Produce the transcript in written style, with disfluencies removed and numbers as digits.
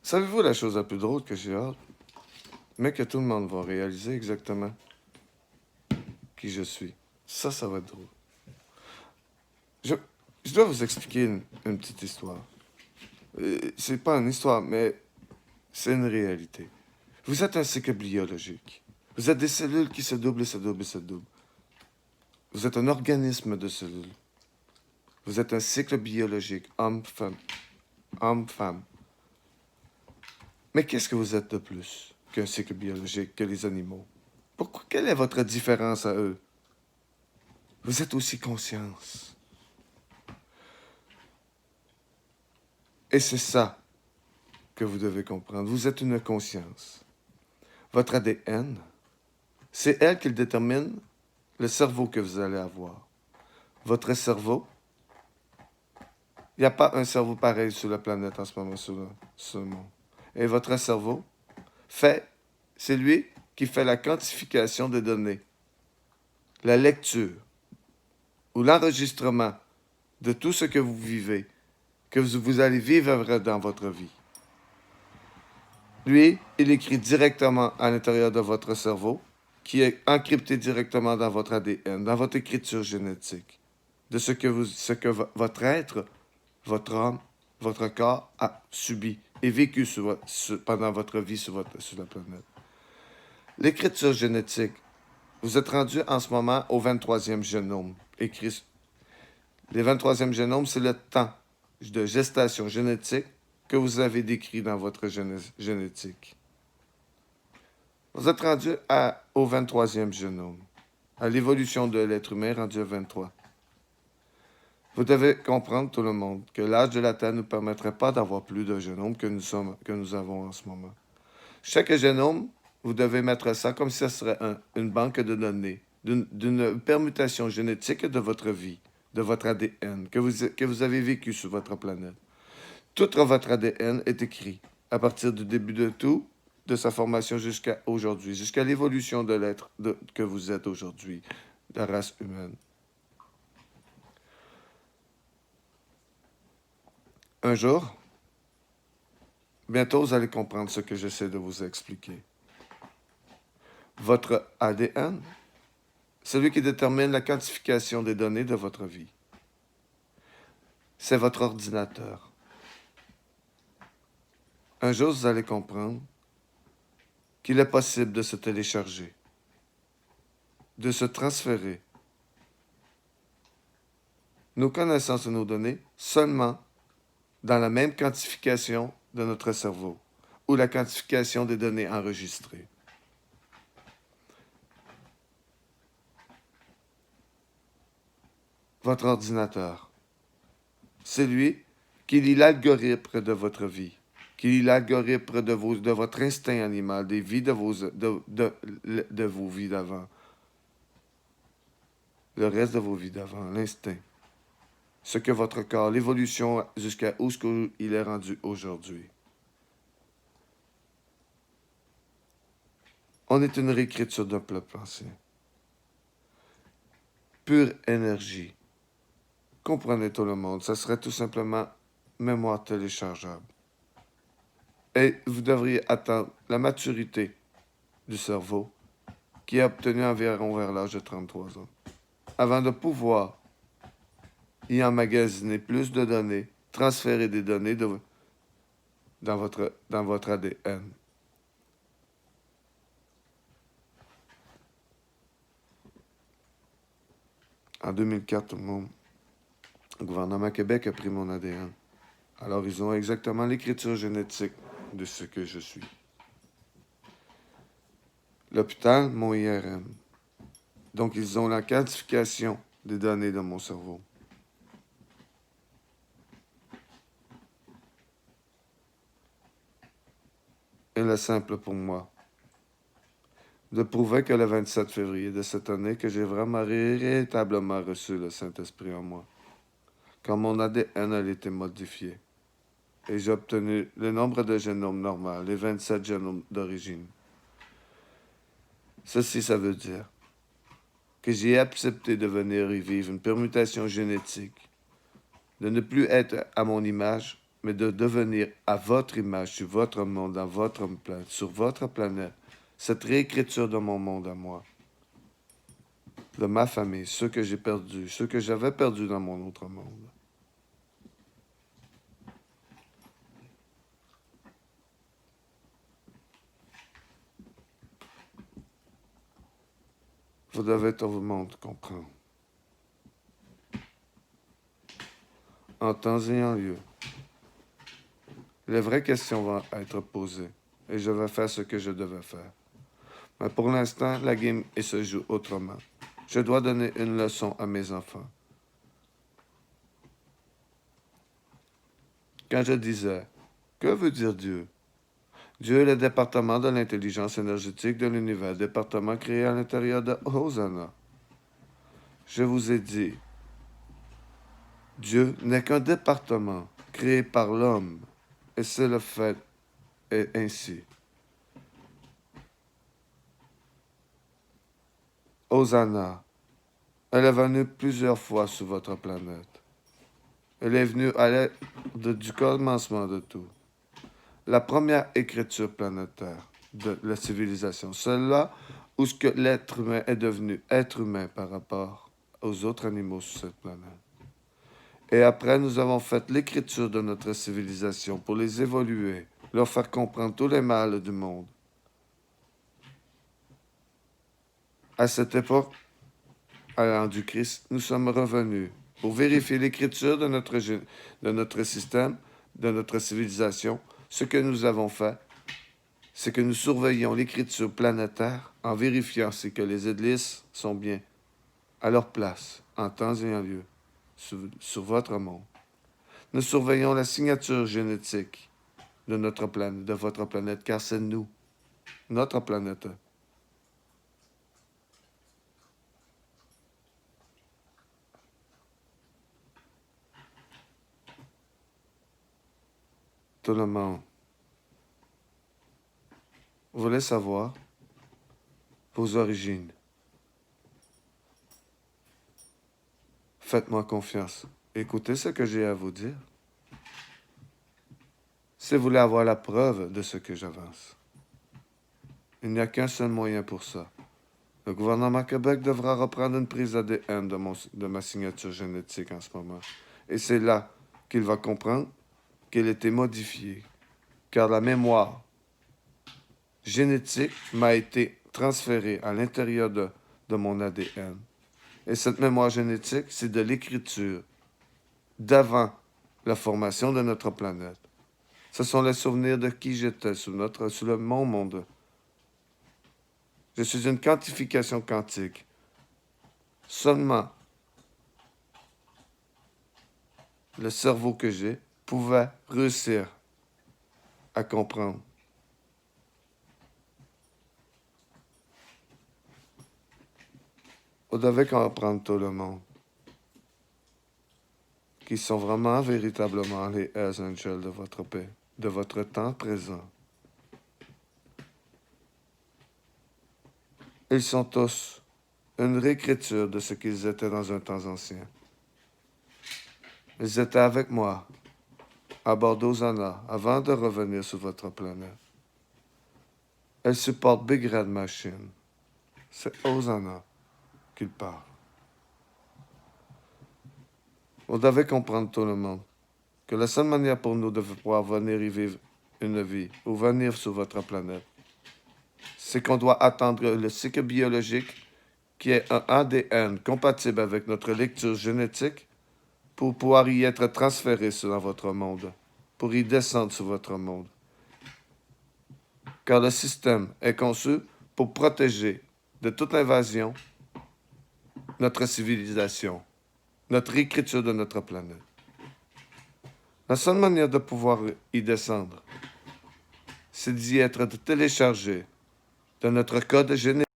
Savez-vous la chose la plus drôle que j'ai hâte? Mais que tout le monde va réaliser exactement qui je suis. Ça va être drôle. Je, je dois vous expliquer une petite histoire. C'est pas une histoire, mais c'est une réalité. Vous êtes un cycle biologique. Vous êtes des cellules qui se doublent et se doublent et se doublent. Vous êtes un organisme de cellules. Vous êtes un cycle biologique, homme-femme. Homme-femme. Mais qu'est-ce que vous êtes de plus qu'un cycle biologique, que les animaux? Pourquoi? Quelle est votre différence à eux? Vous êtes aussi conscience. Et c'est ça que vous devez comprendre. Vous êtes une conscience. Votre ADN, c'est elle qui détermine le cerveau que vous allez avoir. Votre cerveau, il n'y a pas un cerveau pareil sur la planète en ce moment, sur le monde. Et votre cerveau c'est lui qui fait la quantification des données, la lecture ou l'enregistrement de tout ce que vous vivez, que vous allez vivre dans votre vie. Lui, il écrit directement à l'intérieur de votre cerveau, qui est encrypté directement dans votre ADN, dans votre écriture génétique, de ce que votre être, votre âme, votre corps a subi et vécu pendant votre vie sur la planète. L'écriture génétique, vous êtes rendu en ce moment au 23e génome écrit. Le 23e génome, c'est le temps de gestation génétique que vous avez décrit dans votre génétique. Vous êtes rendu au 23e génome, à l'évolution de l'être humain rendu à 23. Vous devez comprendre, tout le monde, que l'âge de la Terre ne nous permettrait pas d'avoir plus de génomes que nous avons en ce moment. Chaque génome, vous devez mettre ça comme si ce serait une banque de données, d'une permutation génétique de votre vie, de votre ADN, que vous avez vécu sur votre planète. Tout votre ADN est écrit à partir du début de tout, de sa formation jusqu'à aujourd'hui, jusqu'à l'évolution de l'être que vous êtes aujourd'hui, la race humaine. Un jour, bientôt vous allez comprendre ce que j'essaie de vous expliquer. Votre ADN, celui qui détermine la quantification des données de votre vie. C'est votre ordinateur. Un jour, vous allez comprendre qu'il est possible de se télécharger, de se transférer nos connaissances et nos données seulement dans la même quantification de notre cerveau ou la quantification des données enregistrées. Votre ordinateur, c'est lui qui lit l'algorithme de votre vie, qui lit l'algorithme de votre instinct animal, des vies de vos vies d'avant, le reste de vos vies d'avant, l'instinct. Ce que votre corps, l'évolution jusqu'à où il est rendu aujourd'hui. On est une réécriture d'un plat pensé. Pure énergie. Comprenez tout le monde, ça serait tout simplement mémoire téléchargeable. Et vous devriez attendre la maturité du cerveau qui est obtenue environ vers l'âge de 33 ans, avant de pouvoir y emmagasiner plus de données, transférer des données dans votre ADN. En 2004, le gouvernement Québec a pris mon ADN. Alors, ils ont exactement l'écriture génétique de ce que je suis. L'hôpital, mon IRM. Donc, ils ont la quantification des données de mon cerveau. Il est simple pour moi de prouver que le 27 février de cette année, que j'ai vraiment véritablement reçu le Saint-Esprit en moi. Quand mon ADN a été modifié. Et j'ai obtenu le nombre de génomes normal, les 27 génomes d'origine. Ceci, ça veut dire que j'ai accepté de venir y vivre une permutation génétique, de ne plus être à mon image, mais de devenir à votre image, sur votre monde, dans votre planète, sur votre planète, cette réécriture de mon monde à moi, de ma famille, ceux que j'ai perdus, ceux que j'avais perdus dans mon autre monde. Vous devez tout le monde comprendre. En temps et en lieu, les vraies questions vont être posées et je vais faire ce que je devais faire. Mais pour l'instant, la game se joue autrement. Je dois donner une leçon à mes enfants. Quand je disais, que veut dire Dieu? Dieu est le département de l'intelligence énergétique de l'univers, département créé à l'intérieur de Hosanna. Je vous ai dit, Dieu n'est qu'un département créé par l'homme, et c'est le fait est ainsi. Hosanna, elle est venue plusieurs fois sur votre planète. Elle est venue à l'aide du commencement de tout. La première écriture planétaire de la civilisation, celle-là où ce que l'être humain est devenu être humain par rapport aux autres animaux sur cette planète. Et après, nous avons fait l'écriture de notre civilisation pour les évoluer, leur faire comprendre tous les mâles du monde. À cette époque, à l'an du Christ, nous sommes revenus pour vérifier l'écriture de notre système, de notre civilisation. Ce que nous avons fait, c'est que nous surveillons l'écriture planétaire en vérifiant si que les hélices sont bien à leur place, en temps et en lieu, sur votre monde. Nous surveillons la signature génétique de notre planète, de votre planète, car c'est nous, notre planète. Tout le monde. Vous voulez savoir vos origines? Faites-moi confiance. Écoutez ce que j'ai à vous dire. Si vous voulez avoir la preuve de ce que j'avance, il n'y a qu'un seul moyen pour ça. Le gouvernement Québec devra reprendre une prise ADN de ma signature génétique en ce moment. Et c'est là qu'il va comprendre qu'elle a été modifiée. Car la mémoire génétique m'a été transférée à l'intérieur de mon ADN. Et cette mémoire génétique, c'est de l'écriture d'avant la formation de notre planète. Ce sont les souvenirs de qui j'étais sous mon monde. Je suis une quantification quantique. Seulement le cerveau que j'ai pouvait réussir à comprendre. Vous devez comprendre tout le monde. Qui sont vraiment, véritablement les Hells Angels de votre paix, de votre temps présent. Ils sont tous une réécriture de ce qu'ils étaient dans un temps ancien. Ils étaient avec moi, à bord d'Hosanna, avant de revenir sur votre planète. Elles supportent Big Red Machine. C'est Hosanna qu'il parle. Vous devez comprendre tout le monde que la seule manière pour nous de pouvoir venir y vivre une vie ou venir sur votre planète, c'est qu'on doit attendre le cycle biologique qui est un ADN compatible avec notre lecture génétique pour pouvoir y être transféré dans votre monde, pour y descendre sur votre monde. Car le système est conçu pour protéger de toute invasion notre civilisation, notre écriture de notre planète. La seule manière de pouvoir y descendre, c'est d'y être téléchargé de notre code génétique.